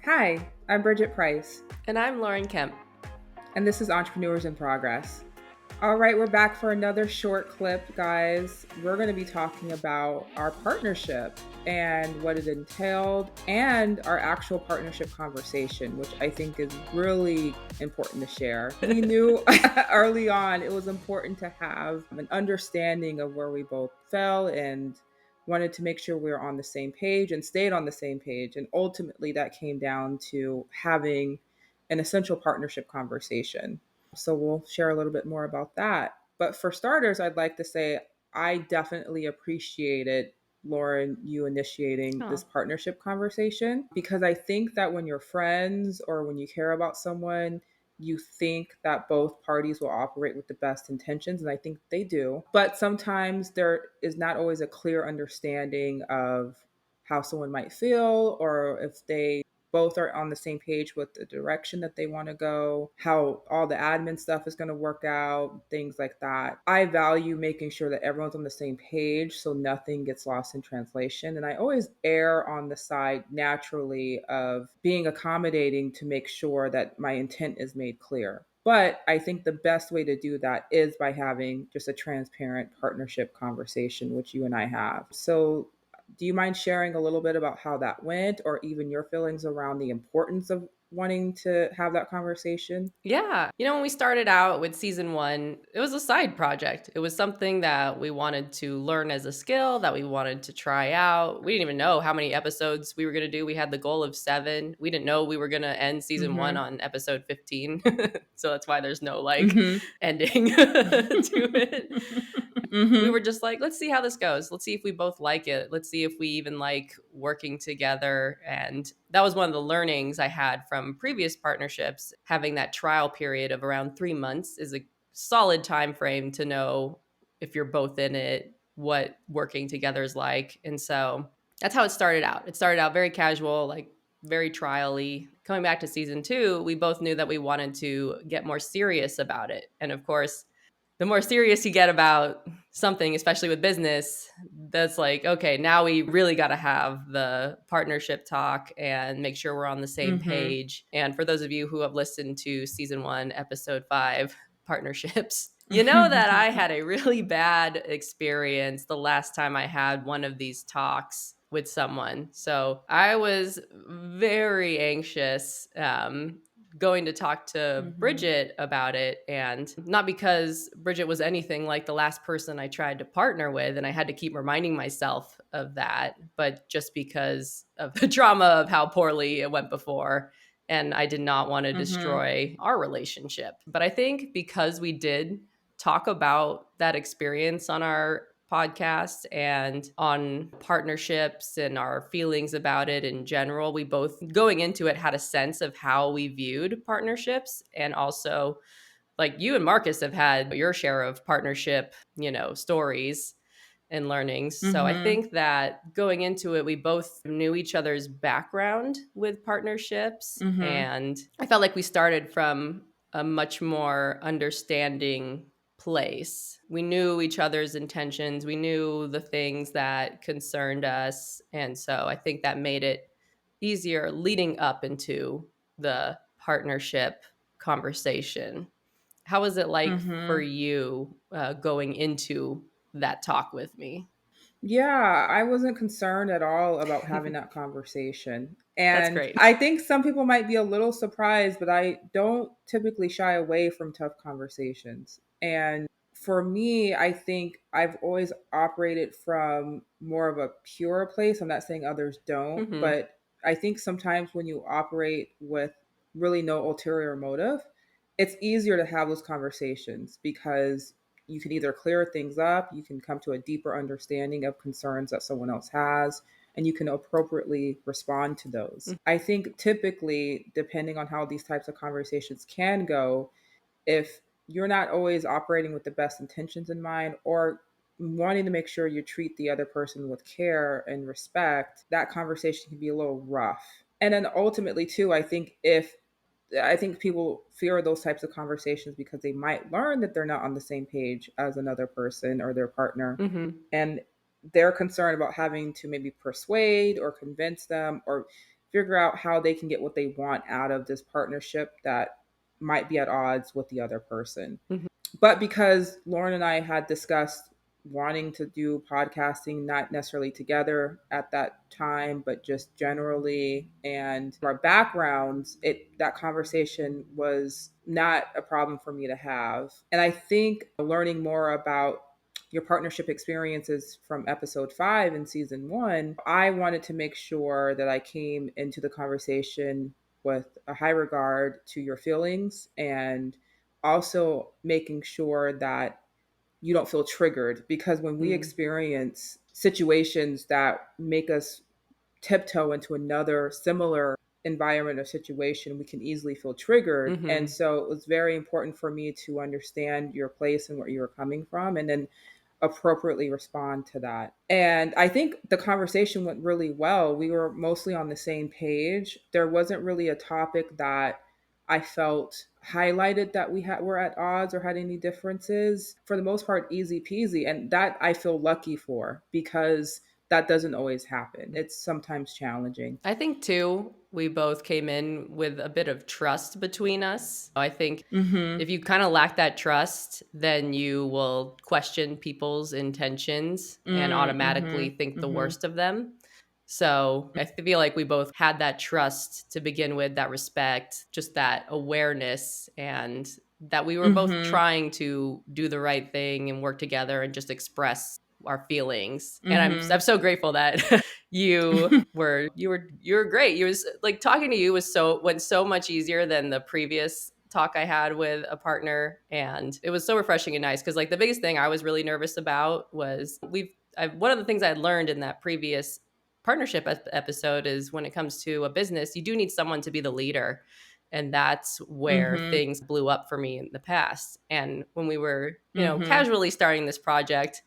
Hi, I'm Bridget Price, And I'm Lauren Kemp. and this is Entrepreneurs in Progress. All right, we're back for another short clip, guys. We're going to be talking about our partnership and what it entailed and our actual partnership conversation, which I think is really important to share. We knew early on it was important to have an understanding of where we both fell and wanted to make sure we were on the same page and stayed on the same page. And ultimately, that came down to having an essential partnership conversation. So we'll share a little bit more about that. But for starters, I'd like to say I definitely appreciated Lauren, you initiating Oh, this partnership conversation because I think that when you're friends or when you care about someone, you think that both parties will operate with the best intentions, and I think they do. But sometimes there is not always a clear understanding of how someone might feel or if they both are on the same page with the direction that they want to go, how all the admin stuff is going to work out, things like that. I value making sure that everyone's on the same page so nothing gets lost in translation. And I always err on the side naturally of being accommodating to make sure that my intent is made clear. But I think the best way to do that is by having just a transparent partnership conversation, which you and I have. So do you mind sharing a little bit about how that went or even your feelings around the importance of wanting to have that conversation? yeah. When we started out with season one, it was a side project. It was something that we wanted to learn as a skill, that we wanted to try out. We didn't even know how many episodes we were going to do. We had the goal of 7. We didn't know we were going to end season one Mhm. on episode 15. So that's why there's no Mhm. ending to it. We were Mhm. just like, let's see how this goes. Let's see if we both like it. Let's see if we even like working together. And that was one of the learnings I had from previous partnerships. Having that trial period of around 3 months is a solid time frame to know if you're both in it, what working together is like. And so that's how it started out. It started out very casual, like very trial-y. Coming back to season 2, we both knew that we wanted to get more serious about it. And of course, the more serious you get about something, especially with business, that's like, okay, now we really got to have the partnership talk and make sure we're on the same Mhm. page. And for those of you who have listened to season 1, episode 5, partnerships, you know that I had a really bad experience the last time I had one of these talks with someone. So I was very anxious going to talk to Mhm. Bridget about it. And not because Bridget was anything like the last person I tried to partner with, and I had to keep reminding myself of that, but just because of the drama of how poorly it went before. And I did not want to Mhm. destroy our relationship. But I think because we did talk about that experience on our podcast and on partnerships and our feelings about it in general, we both, going into it, had a sense of how we viewed partnerships. And also, like, you and Marcus have had your share of partnership, stories and learnings. So I Mhm. think that going into it, we both knew each other's background with partnerships. Mhm. And I felt like we started from a much more understanding place. We knew each other's intentions, we knew the things that concerned us. And so I think that made it easier leading up into the partnership conversation. How was it like for Mhm. you going into that talk with me? Yeah, I wasn't concerned at all about having that conversation. That's And great. I think some people might be a little surprised, but I don't typically shy away from tough conversations. And for me, I think I've always operated from more of a pure place. I'm not saying others don't, Hmm. but I think sometimes when you operate with really no ulterior motive, it's easier to have those conversations because you can either clear things up, you can come to a deeper understanding of concerns that someone else has, and you can appropriately respond to those. I think typically, depending on how these types of conversations can go, if you're not always operating with the best intentions in mind or wanting to make sure you treat the other person with care and respect, that conversation can be a little rough. And then ultimately, too, I think people fear those types of conversations because they might learn that they're not on the same page as another person or their partner. Hmm. And they're concerned about having to maybe persuade or convince them or figure out how they can get what they want out of this partnership that might be at odds with the other person. Mhm. But because Lauren and I had discussed wanting to do podcasting, not necessarily together at that time, but just generally, and our backgrounds, it that conversation was not a problem for me to have. And I think learning more about your partnership experiences from episode 5 in season 1, I wanted to make sure that I came into the conversation with a high regard to your feelings, and also making sure that you don't feel triggered, because when we Mm. experience situations that make us tiptoe into another similar environment or situation, we can easily feel triggered. And Mhm. so it was very important for me to understand your place and where you were coming from, and then appropriately respond to that. And I think the conversation went really well. We were mostly on the same page. There wasn't really a topic that I felt highlighted that were at odds or had any differences. For the most part, easy peasy. And that I feel lucky for, because that doesn't always happen. It's sometimes challenging. I think too, we both came in with a bit of trust between us. I think Mhm. if you kind of lack that trust, then you will question people's intentions and automatically Mhm. think the Mhm. worst of them. So I feel like we both had that trust to begin with, that respect, just that awareness, and that we were both Mhm. trying to do the right thing and work together and just express our feelings. And I'm Mhm. so grateful that you were great. You was like talking to you was so went so much easier than the previous talk I had with a partner, and it was so refreshing and nice because like the biggest thing I was really nervous about was one of the things I had learned in that previous partnership episode is when it comes to a business, you do need someone to be the leader. And that's where Mhm. things blew up for me in the past. And when we were, Mhm. casually starting this project,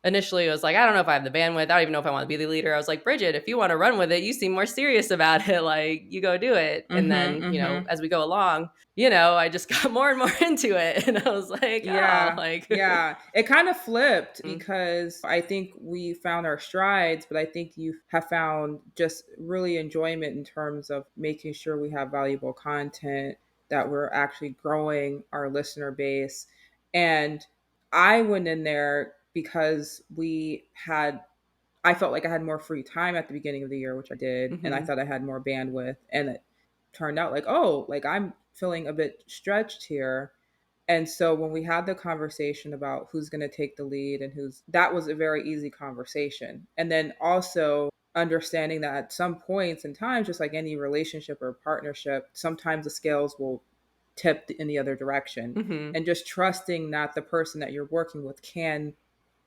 initially I was like, I don't know if I have the bandwidth. I don't even know if I want to be the leader. I was like, Bridget, if you want to run with it, you seem more serious about it. Like, you go do it. And Mhm. then, Mhm. as we go along, I just got more and more into it. And I was like, oh, Yeah. like, Yeah. It kind of flipped, mm, because I think we found our strides, but I think you have found just really enjoyment in terms of making sure we have valuable content, that we're actually growing our listener base. And I went in there because I felt like I had more free time at the beginning of the year, which I did, and I mm-hmm, thought I had more bandwidth. And it turned out like, oh, like I'm feeling a bit stretched here. And so when we had the conversation about who's going to take the lead and that was a very easy conversation. And then also understanding that at some points and times, just like any relationship or partnership, sometimes the scales will tip in the other direction. mm-hmm, And just trusting that the person that you're working with can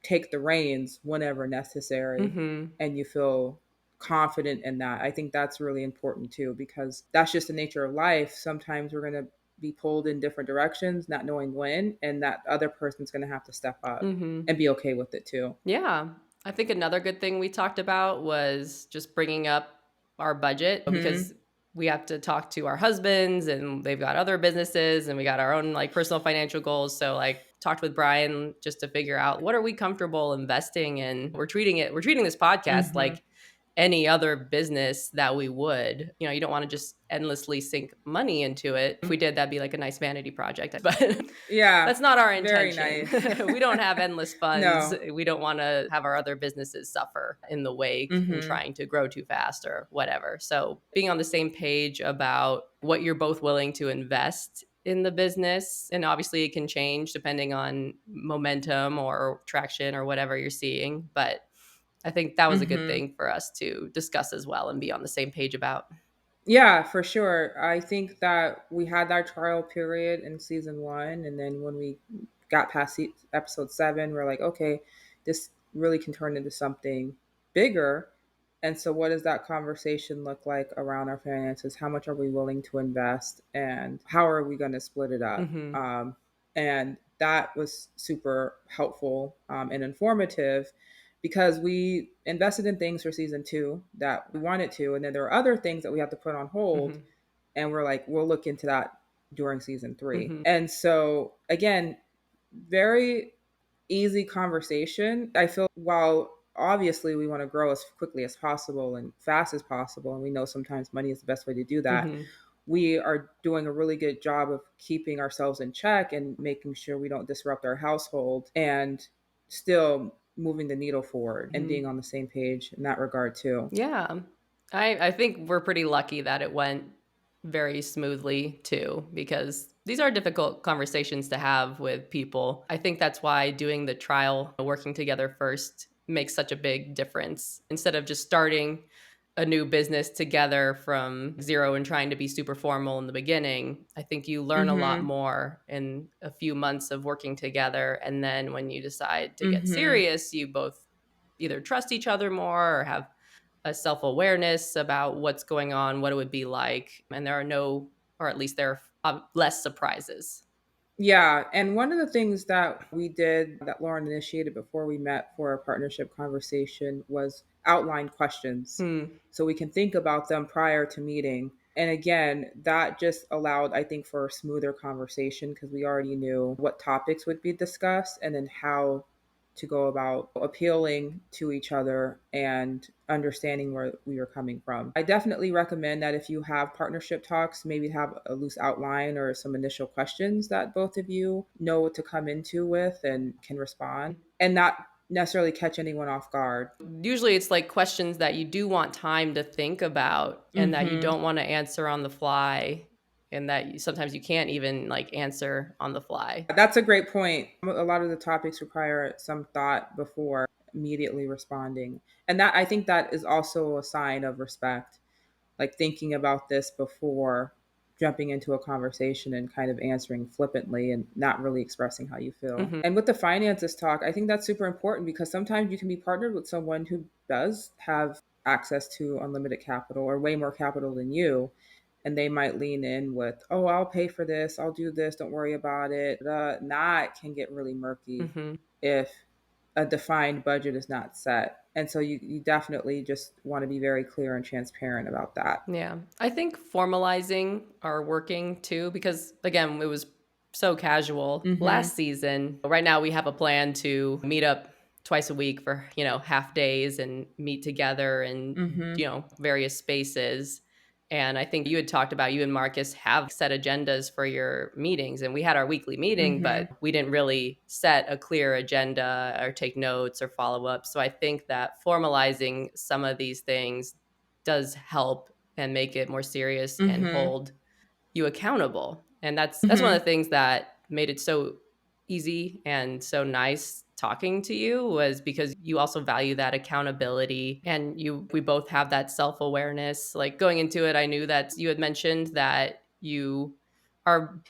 take the reins whenever necessary, mm-hmm, and you feel confident in that. I think that's really important too, because that's just the nature of life. Sometimes we're going to be pulled in different directions, not knowing when, and that other person's going to have to step up mm-hmm. and be okay with it too. Yeah. I think another good thing we talked about was just bringing up our budget Hmm. because we have to talk to our husbands and they've got other businesses and we got our own like personal financial goals. So like talked with Brian just to figure out what are we comfortable investing in. We're treating this podcast Hmm. like any other business that we would. You don't want to just endlessly sink money into it. If we did, that'd be like a nice vanity project. But Yeah, that's not our very intention. nice. We don't have endless funds. No. We don't want to have our other businesses suffer in the wake in Hmm. trying to grow too fast or whatever. So, being on the same page about what you're both willing to invest in the business. And obviously, it can change depending on momentum or traction or whatever you're seeing. But I think that was a good Hmm. thing for us to discuss as well and be on the same page about. Yeah, for sure. I think that we had that trial period in season 1, and then when we got past episode 7, we're like, okay, this really can turn into something bigger. And so, what does that conversation look like around our finances? How much are we willing to invest, and how are we going to split it up? Hmm. And that was super helpful and informative, because we invested in things for season 2 that we wanted to, and then there are other things that we have to put on hold, Hmm. and we're like, we'll look into that during season 3. Hmm. And so again, very easy conversation. I feel while obviously we want to grow as quickly as possible and fast as possible. And we know sometimes money is the best way to do that. Mhm. We are doing a really good job of keeping ourselves in check and making sure we don't disrupt our household and still moving the needle forward and being Mhm. on the same page in that regard too. Yeah. I think we're pretty lucky that it went very smoothly too, because these are difficult conversations to have with people. I think that's why doing the trial, working together first, makes such a big difference. Instead of just starting a new business together from zero and trying to be super formal in the beginning, I think you learn a lot Mhm. more in a few months of working together. And then when you decide to get Mhm. serious, you both either trust each other more or have a self awareness about what's going on, what it would be like, and there are no, or at least there are less surprises. Yeah, and one of the things that we did that Lauren initiated before we met for a partnership conversation was outline questions Hmm. so we can think about them prior to meeting. And again, that just allowed, I think, for a smoother conversation because we already knew what topics would be discussed and then how to go about appealing to each other and understanding where we were coming from. I definitely recommend that if you have partnership talks, maybe have a loose outline or some initial questions that both of you know what to come into with and can respond and not necessarily catch anyone off guard. Usually it's like questions that you do want time to think about and that you Mhm. don't want to answer on the fly, and that sometimes you can't even like answer on the fly. That's a great point. A lot of the topics require some thought before immediately responding. And that I think that is also a sign of respect, like thinking about this before jumping into a conversation and kind of answering flippantly and not really expressing how you feel. Hmm. And with the finances talk, I think that's super important because sometimes you can be partnered with someone who does have access to unlimited capital or way more capital than you. And they might lean in with, oh, I'll pay for this, I'll do this, don't worry about it. That can get really murky Hmm. if a defined budget is not set. And so you definitely just want to be very clear and transparent about that. Yeah. I think formalizing are working too, because again, it was so casual Mm-hmm. last season. Right now we have a plan to meet up twice a week for, half days and meet together in, Mm-hmm. various spaces. And I think you had talked about, you and Marcus have set agendas for your meetings, and we had our weekly meeting, Mm-hmm. but we didn't really set a clear agenda or take notes or follow up. So I think that formalizing some of these things does help and make it more serious and Mm-hmm. hold you accountable. And that's one of Mm-hmm. the things that made it so easy and so nice talking to you, was because you also value that accountability, and we both have that self-awareness. Like going into it, I knew that you had mentioned that you are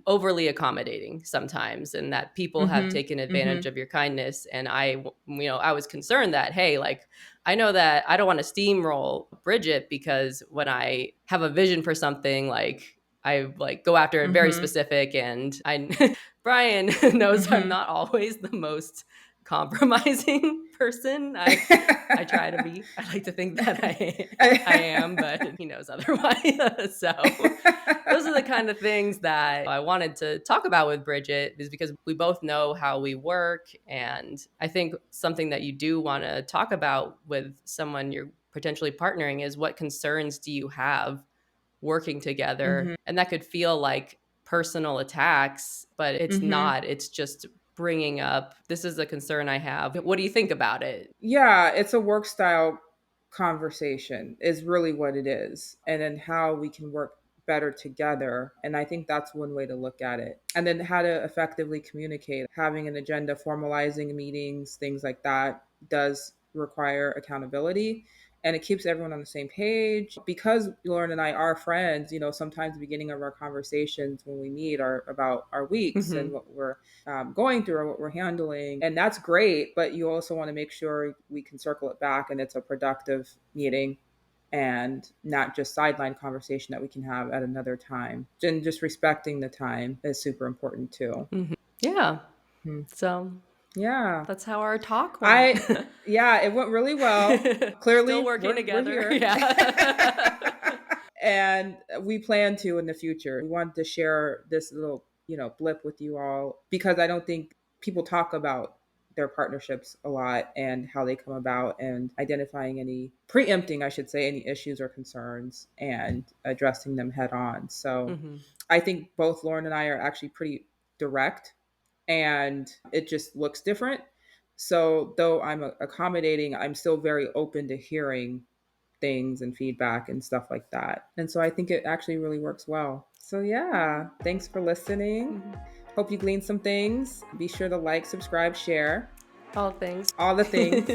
overly accommodating sometimes, and that people have Mm-hmm. taken Mm-hmm. advantage of your kindness. And I was concerned that, hey, like, I know that I don't want to steamroll Bridget, because when I have a vision for something, like, I like go after it very Mm-hmm. specific, and I Brian knows I'm Mm-hmm. not always the most compromising person. I try to be. I like to think that I am, but he knows otherwise. So those are the kind of things that I wanted to talk about with Bridget, is because we both know how we work. And I think something that you do want to talk about with someone you're potentially partnering is, what concerns do you have working together? Mm-hmm. And that could feel like personal attacks, but it's Mm-hmm. not. It's just bringing up, this is a concern I have. What do you think about it? Yeah, it's a work style conversation is really what it is. And then how we can work better together. And I think that's one way to look at it. And then how to effectively communicate. Having an agenda, formalizing meetings, things like that does require accountability. And it keeps everyone on the same page. Because Lauren and I are friends, sometimes the beginning of our conversations when we meet are about our weeks and Hmm. what we're going through or what we're handling. And that's great, but you also want to make sure we can circle it back and it's a productive meeting and not just sideline conversation that we can have at another time. And just respecting the time is super important too. Hmm. Yeah. Hmm. So Yeah. that's how our talk went. I yeah, it went really well. Still Clearly, working we're together. here. Yeah. And we plan to in the future. We wanted to share this little, blip with you all because I don't think people talk about their partnerships a lot and how they come about, and identifying any, preempting, I should say, any issues or concerns and addressing them head on. So Hmm. I think both Lauren and I are actually pretty direct, and it just looks different. So though I'm accommodating, I'm still very open to hearing things and feedback and stuff like that. And so I think it actually really works well. So yeah, thanks for listening. Hmm. Hope you gleaned some things. Be sure to like, subscribe, share, All things. all the things.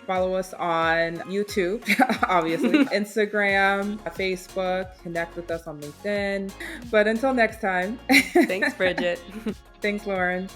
Follow us on YouTube, obviously, Instagram, Facebook, connect with us on LinkedIn. But until next time, Thanks, Bridget. thanks, Lauren.